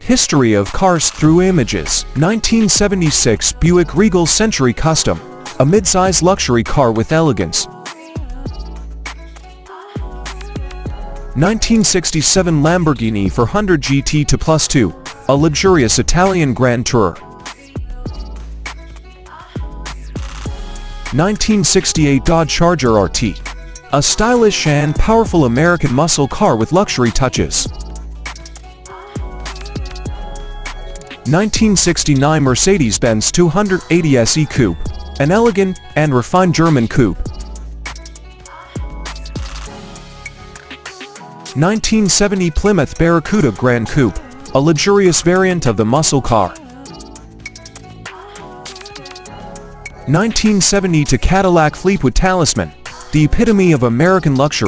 History of cars through images. 1976 Buick Regal Century Custom, a mid-size luxury car with elegance. 1967 Lamborghini 400 GT 2+2, a luxurious Italian Grand Tourer. 1968 Dodge Charger RT, a stylish and powerful American muscle car with luxury touches. 1969 Mercedes-Benz 280 SE Coupe, an elegant and refined German coupe. 1970 Plymouth Barracuda Grand Coupe, a luxurious variant of the muscle car. 1972 Cadillac Fleetwood Talisman, the epitome of American luxury.